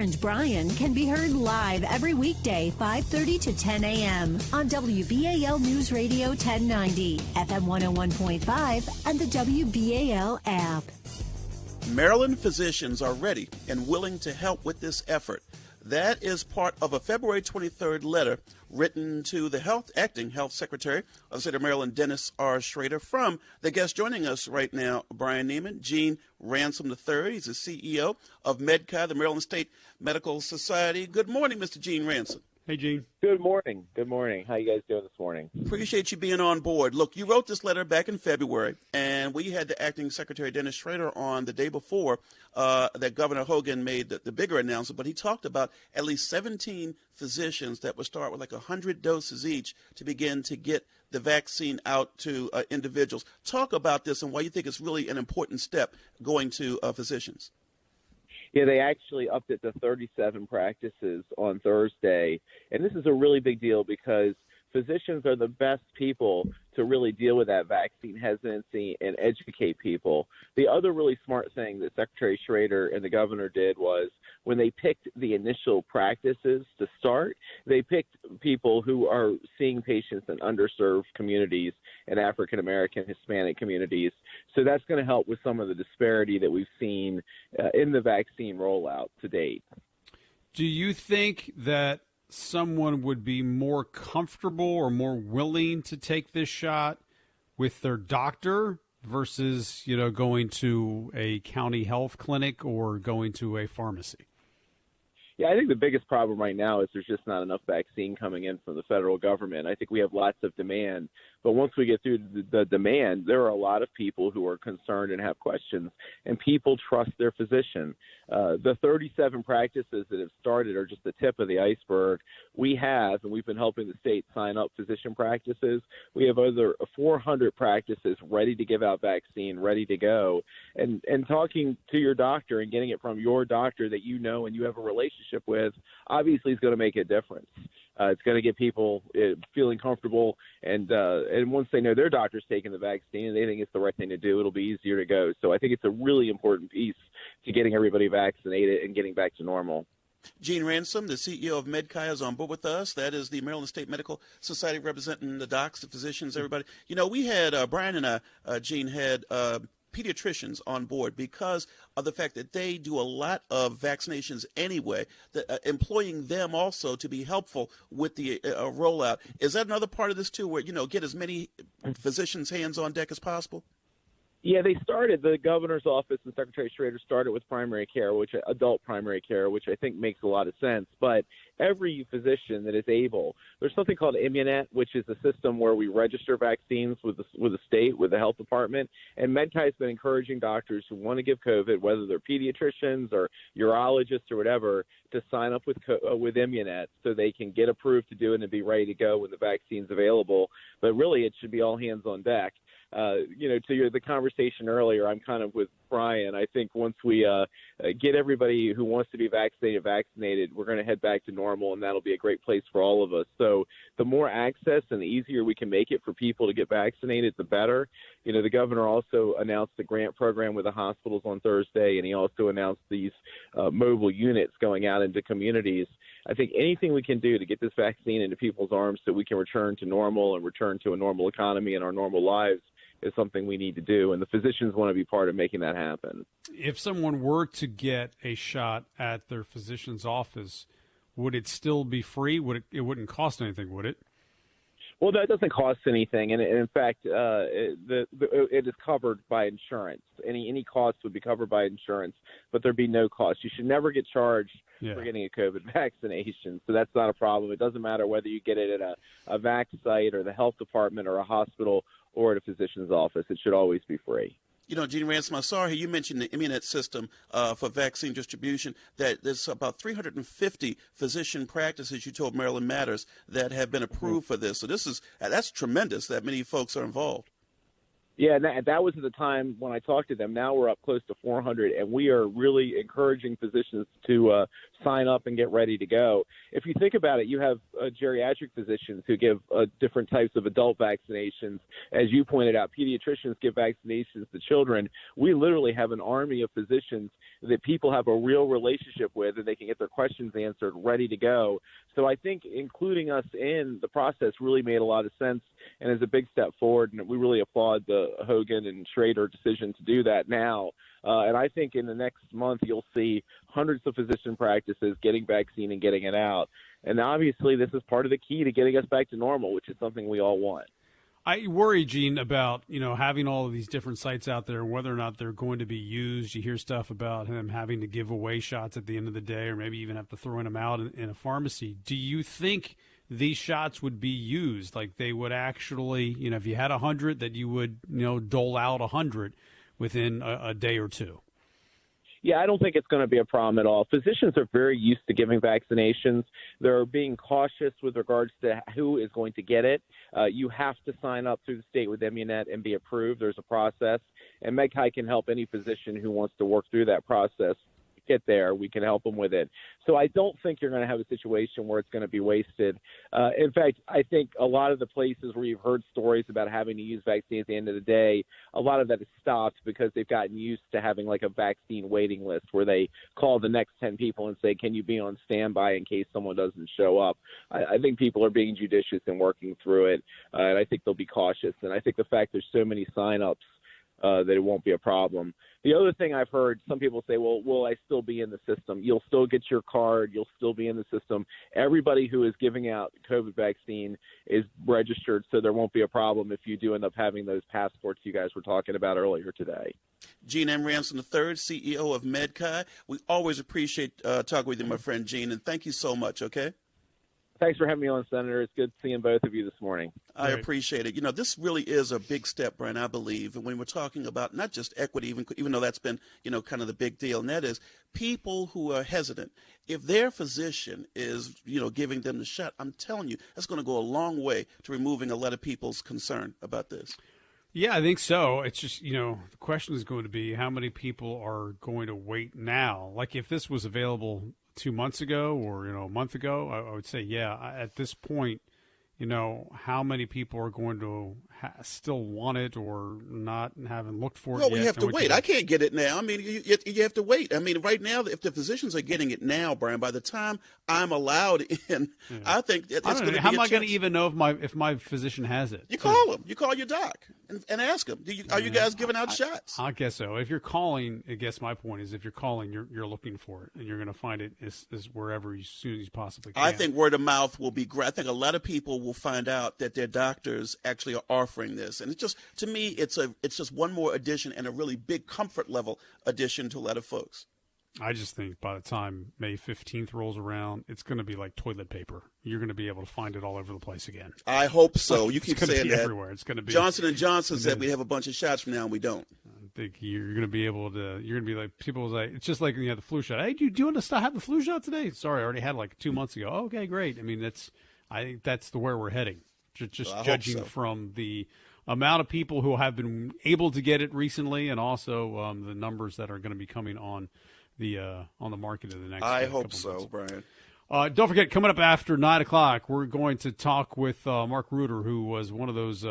and Bryan can be heard live every weekday, 5:30 to 10 a.m. on WBAL News Radio 1090, FM 101.5, and the WBAL app. Maryland physicians are ready and willing to help with this effort. That is part of a February 23rd letter written to the acting health secretary of the state of Maryland, Dennis R. Schrader, from the guest joining us right now, Bryan Nehman, Gene Ransom III. He's the CEO of MedChi, the Maryland State Medical Society. Good morning, Mr. Gene Ransom. Hey, Gene. Good morning. Good morning. How you guys doing this morning? Appreciate you being on board. Look, you wrote this letter back in February, and we had the acting secretary, Dennis Schrader, on the day before that Governor Hogan made the bigger announcement, but he talked about at least 17 physicians that would start with like 100 doses each to begin to get the vaccine out to individuals. Talk about this and why you think it's really an important step going to physicians. Yeah, they actually upped it to 37 practices on Thursday. And this is a really big deal because physicians are the best people to really deal with that vaccine hesitancy and educate people. The other really smart thing that Secretary Schrader and the governor did was when they picked the initial practices to start, they picked people who are seeing patients in underserved communities and African-American, Hispanic communities. So that's going to help with some of the disparity that we've seen in the vaccine rollout to date. Do you think that someone would be more comfortable or more willing to take this shot with their doctor versus, going to a county health clinic or going to a pharmacy? Yeah, I think the biggest problem right now is there's just not enough vaccine coming in from the federal government. I think we have lots of demand, but once we get through the demand, there are a lot of people who are concerned and have questions, and people trust their physician. The 37 practices that have started are just the tip of the iceberg. We have, and we've been helping the state sign up physician practices. We have over 400 practices ready to give out vaccine, ready to go. And talking to your doctor and getting it from your doctor that you know and you have a relationship with, obviously is going to make a difference. It's going to get people feeling comfortable, and once they know their doctor's taking the vaccine and they think it's the right thing to do, it'll be easier to go. So I think it's a really important piece to getting everybody vaccinated and getting back to normal. Gene Ransom, the CEO of MedChi, is on board with us. That is the Maryland State Medical Society representing the docs, the physicians, everybody. We had, Bryan and I, Gene, had pediatricians on board because of the fact that they do a lot of vaccinations anyway, employing them also to be helpful with the rollout. Is that another part of this too, where, get as many physicians' hands on deck as possible? Yeah, the governor's office and Secretary Schrader started with primary care, adult primary care, which I think makes a lot of sense. But every physician that is able, there's something called Immunet, which is a system where we register vaccines with the state, with the health department. And MedChi has been encouraging doctors who want to give COVID, whether they're pediatricians or urologists or whatever, to sign up with Immunet so they can get approved to do it and be ready to go when the vaccine's available. But really, it should be all hands on deck. To the conversation earlier, I'm kind of with Bryan. I think once we get everybody who wants to be vaccinated, we're going to head back to normal, and that'll be a great place for all of us. So the more access and the easier we can make it for people to get vaccinated, the better. The governor also announced the grant program with the hospitals on Thursday, and he also announced these mobile units going out into communities. I think anything we can do to get this vaccine into people's arms so we can return to normal and return to a normal economy and our normal lives is something we need to do, and the physicians want to be part of making that happen. If someone were to get a shot at their physician's office, would it still be free? It wouldn't cost anything, would it? Well, that doesn't cost anything, and in fact, it is covered by insurance. Any cost would be covered by insurance, but there'd be no cost. You should never get charged for getting a COVID vaccination, so that's not a problem. It doesn't matter whether you get it at a vac site or the health department or a hospital or at a physician's office. It should always be free. Gene Ransom, I saw here you mentioned the Immunet system for vaccine distribution, that there's about 350 physician practices, you told Maryland Matters, that have been approved for this. So that's tremendous that many folks are involved. Yeah, that was at the time when I talked to them. Now we're up close to 400, and we are really encouraging physicians to sign up and get ready to go. If you think about it, you have geriatric physicians who give different types of adult vaccinations. As you pointed out, pediatricians give vaccinations to children. We literally have an army of physicians that people have a real relationship with, and they can get their questions answered, ready to go. So I think including us in the process really made a lot of sense and is a big step forward, and we really applaud the Hogan and Schrader decision to do that now. And I think in the next month you'll see hundreds of physician practices getting vaccine and getting it out. And obviously this is part of the key to getting us back to normal, which is something we all want. I worry, Gene, about, having all of these different sites out there and whether or not they're going to be used. You hear stuff about him having to give away shots at the end of the day, or maybe even have to throw them out in a pharmacy. Do you think these shots would be used? Like they would actually, if you had 100, that you would, dole out 100 within a day or two? Yeah, I don't think it's going to be a problem at all. Physicians are very used to giving vaccinations. They're being cautious with regards to who is going to get it. You have to sign up through the state with Immunet and be approved. There's a process, and MedChi can help any physician who wants to work through that process get there. We can help them with it. So I don't think you're going to have a situation where it's going to be wasted. In fact, I think a lot of the places where you've heard stories about having to use vaccine at the end of the day, a lot of that is stopped because they've gotten used to having like a vaccine waiting list where they call the next 10 people and say, can you be on standby in case someone doesn't show up? I think people are being judicious and working through it, and I think they'll be cautious. And I think the fact there's so many signups that it won't be a problem. The other thing I've heard, some people say, well, will I still be in the system? You'll still get your card. You'll still be in the system. Everybody who is giving out COVID vaccine is registered, so there won't be a problem if you do end up having those passports you guys were talking about earlier today. Gene M. Ransom III, CEO of MedChi. We always appreciate talking with you, my friend Gene, and thank you so much, okay? Thanks for having me on, Senator. It's good seeing both of you this morning. I appreciate it. This really is a big step, Brian, I believe. And when we're talking about not just equity, even though that's been, kind of the big deal, and that is people who are hesitant. If their physician is, giving them the shot, I'm telling you, that's going to go a long way to removing a lot of people's concern about this. Yeah, I think so. It's just, the question is going to be how many people are going to wait now? Like if this was available 2 months ago or, a month ago, I would say, yeah, at this point, how many people are going to still want it or not and haven't looked for it yet? Well, we have to wait. I can't get it now. I mean, you have to wait. I mean, right now, if the physicians are getting it now, Brian, by the time I'm allowed in, I think it's going to be How am I going to even know if my physician has it? You call them. You call your doc and ask them, are you guys giving out shots? I guess so. If you're calling, I guess my point is if you're calling, you're looking for it, and you're going to find it is wherever as soon as you possibly can. I think word of mouth will be great. I think a lot of people will find out that their doctors actually are offering this. And it's just, to me, it's just one more addition and a really big comfort level addition to a lot of folks. I just think by the time May 15th rolls around, it's going to be like toilet paper. You're going to be able to find it all over the place again. I hope so. You keep saying that. Everywhere. It's going to be. Johnson & Johnson said we have a bunch of shots from now, and we don't. I think you're going to be able to. You're going to be like people will say it's just like when you have the flu shot. Hey, do you want to have the flu shot today? Sorry, I already had it like 2 months ago. Okay, great. I mean, I think that's where we're heading. Just judging from the amount of people who have been able to get it recently, and also the numbers that are going to be coming on the market in the next. I hope couple so, months. Brian. Don't forget, coming up after 9 o'clock, we're going to talk with Mark Reuter, who was one of those.